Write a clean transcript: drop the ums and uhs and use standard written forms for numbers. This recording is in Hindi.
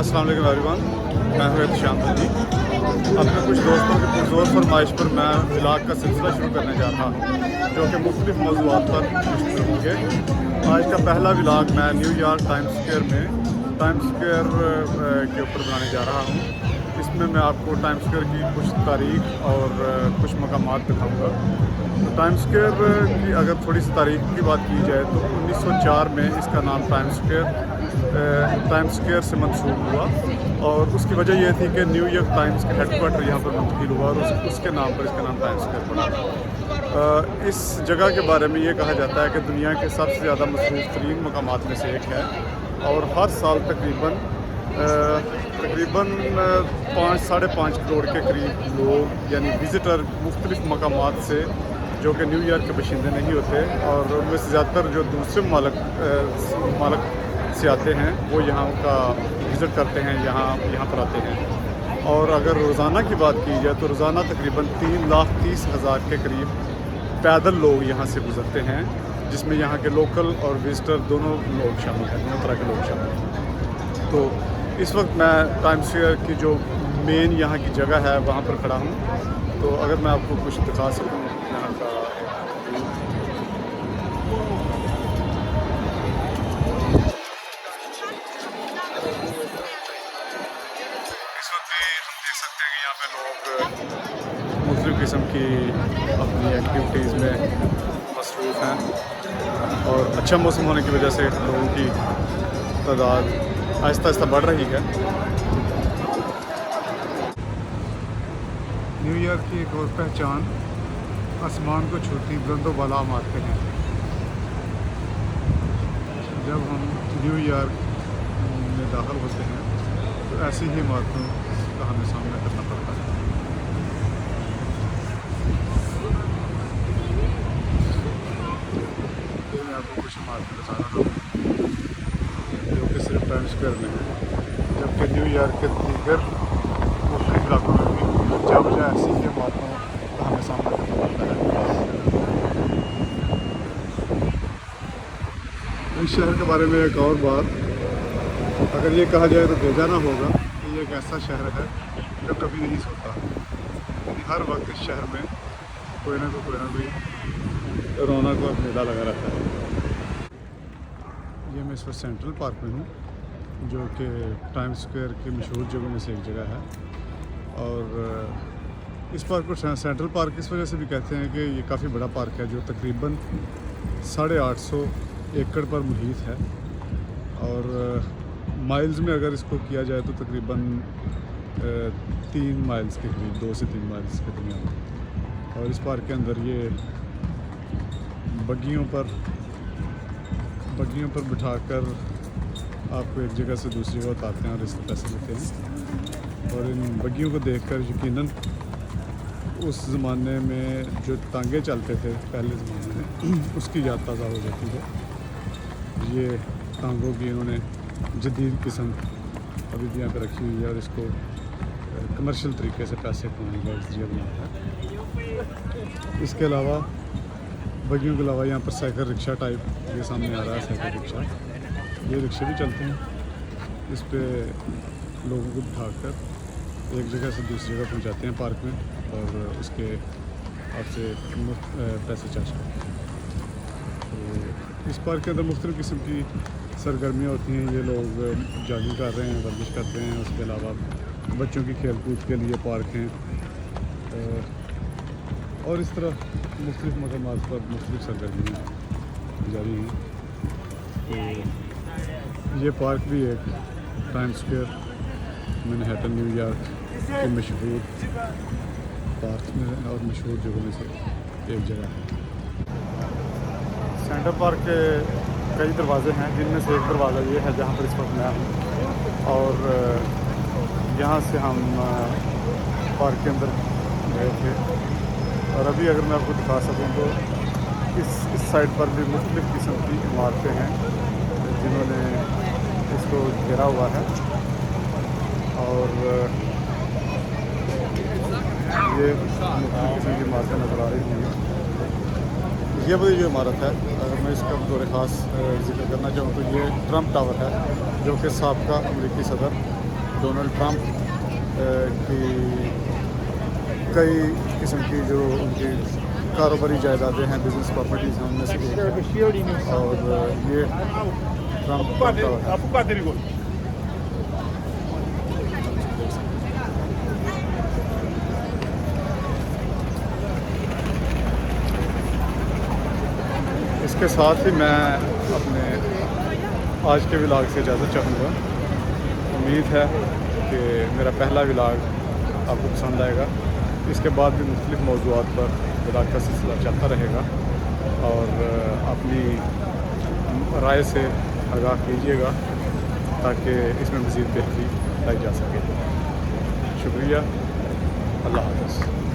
अस्सलाम वालेकुम एवरीवन, मैं हूँ एहतिशाम जी। अपने कुछ दोस्तों की पुरज़ोर फरमाइश पर मैं व्लॉग का सिलसिला शुरू करने जा रहा हूँ, जो कि मुख्तलिफ मौज़ूआत पर मुश्तमिल होंगे। आज का पहला व्लॉग मैं न्यूयॉर्क टाइम्स स्क्वायर के ऊपर बनाने जा रहा हूँ। इसमें मैं आपको टाइम्स स्क्वायर की कुछ तारीख़ और कुछ मकामात दिखाऊँगा। तो टाइम्स स्क्वायर की अगर थोड़ी सी तारीख़ की बात की जाए तो 1904 में इसका नाम टाइम्स स्क्वायर से मंसूब हुआ, और उसकी वजह यह थी कि न्यूयॉर्क टाइम्स का हेडक्वार्टर यहाँ पर मुंतकिल हुआ और उसके नाम पर इसका नाम टाइम्स स्क्वायर पड़ा। इस जगह के बारे में ये कहा जाता है कि दुनिया के सबसे ज़्यादा मसरूफ़ तरीन मकामात में से एक है, और हर साल तकरीबन 5-5.5 करोड़ के करीब लोग यानी विज़िटर मुख्तलिफ़ मकामात से, जो कि न्यूयॉर्क के बाशिंदे नहीं होते और उनमें से ज़्यादातर जो दूसरे मालक से आते हैं, वो यहाँ का विज़िट करते हैं, यहाँ पर आते हैं। और अगर रोज़ाना की बात की जाए तो रोज़ाना तकरीबन 3,30,000 के करीब पैदल लोग यहाँ से गुज़रते हैं, जिसमें यहाँ के लोकल और विज़िटर दोनों लोग शामिल हैं, दोनों तरह के लोग शामिल हैं। तो इस वक्त मैं टाइम्स स्क्वायर की जो मेन यहाँ की जगह है वहाँ पर खड़ा हूँ। तो अगर मैं आपको कुछ दिखा सकूँ यहाँ का, इस वक्त भी हम देख सकते हैं कि यहाँ पे लोग मुख्तलिफ़ किस्म की अपनी एक्टिविटीज़ में मसरूफ़ हैं, और अच्छा मौसम होने की वजह से लोगों की तादाद आहिस्ता आहिस्ता बढ़ रही है। न्यूयॉर्क की एक और पहचान आसमान को छूती बुलंदो बाला इमारतें हैं। जब हम न्यूयॉर्क में दाखिल होते हैं तो ऐसी ही इमारतों का हमें सामना करना पड़ता है। तो मैं आपको कुछ इमारतें बता रहा हूँ जो कि सिर्फ टाइम्स स्क्वायर में है, जबकि न्यूयॉर्क के दीगर मुख्तलिफ इलाकों में भी वजह ऐसी ही इमारतों का हमें सामना करना पड़ता है। इस शहर के बारे में एक और बात, अगर ये कहा जाए तो बेजाना होगा कि ये एक ऐसा शहर है जो कभी नहीं सोता, यानी हर वक्त इस शहर में कोई ना कोई रौनक और मेला लगा रहता है। ये मैं इस वक्त सेंट्रल पार्क में हूँ, जो कि टाइम्स स्क्वायर की मशहूर जगहों में से एक जगह है। और इस पार्क को सेंट्रल पार्क इस वजह से भी कहते हैं कि ये काफ़ी बड़ा पार्क है, जो तकरीबन 850 एकड़ पर मुहित है, और माइल्स में अगर इसको किया जाए तो तकरीबन 3 माइल्स के करीब, 2 से 3 माइल्स के दरमियान। और इस पार्क के अंदर ये बग्गियों पर बिठाकर आपको एक जगह से दूसरी जगह उतारते हैं और इसके पैसे लेते हैं। और इन बग्गियों को देखकर यकीनन उस ज़माने में जो टांगे चलते थे पहले ज़माने में, उसकी याद ताज़ा हो जाती है। ये टांगों की इन्होंने जदीद किस्म अभी भी यहाँ पर रखी हुई है, और इसको कमर्शियल तरीके से पैसे कमाने का जरिया बनाया है। इसके अलावा बग्गियों के अलावा यहाँ पर साइकिल रिक्शा टाइप, ये सामने आ रहा है साइकिल रिक्शा, ये रिक्शे भी चलते हैं। इस पे लोगों को बिठाकर एक जगह से दूसरी जगह पहुँचाते हैं पार्क में, और उसके आपसे पैसे चार्ज करते हैं। तो इस पार्क के अंदर मुख्तलिफ़ किस्म की सरगर्मियाँ होती हैं। ये लोग जॉगिंग कर रहे हैं, वर्जिश करते हैं। उसके अलावा बच्चों की खेल कूद के लिए पार्क हैं, और इस तरह मुख्तलिफ़ मकामात पर मुख्तलिफ़ सरगर्मियाँ जारी हैं। तो ये पार्क भी एक टाइम्स स्क्वायर मैनहट्टन न्यूयॉर्क के मशहूर पार्क में और मशहूर जगहों में से एक जगह है। सेंट्रल पार्क के कई दरवाज़े हैं, जिनमें से एक दरवाज़ा ये है जहाँ पर इस वक्त मैं हूँ, और यहाँ से हम पार्क के अंदर गए थे। और अभी अगर मैं आपको दिखा सकूँ तो इस साइड पर भी मुख्तलिफ़ किस्म की इमारतें हैं जिन्होंने इसको घेरा हुआ है, और ये मुख्तलिफ़ किस्म की इमारतें नज़र आ रही हैं। ये वाली जो इमारत है, अगर मैं इसका बतौर ख़ास जिक्र करना चाहूँ तो ये ट्रम्प टावर है, जो कि साबका अमेरिकी सदर डोनाल्ड ट्रंप की कई किस्म की जो उनकी कारोबारी जायदादें हैं, बिजनेस प्रॉपर्टीज़ हैं, उनमें से एक है। और ये ट्रंप का इसके साथ ही मैं अपने आज के व्लॉग से इजाज़त चाहूँगा। उम्मीद है कि मेरा पहला व्लॉग आपको पसंद आएगा। इसके बाद भी मुख्तलिफ़ मौज़ूआत पर व्लॉग का सिलसिला चलता रहेगा और अपनी राय से आगाह कीजिएगा ताकि इसमें मज़ीद बेहतरी लाई जा सके। शुक्रिया। अल्लाह हाफ़िज़।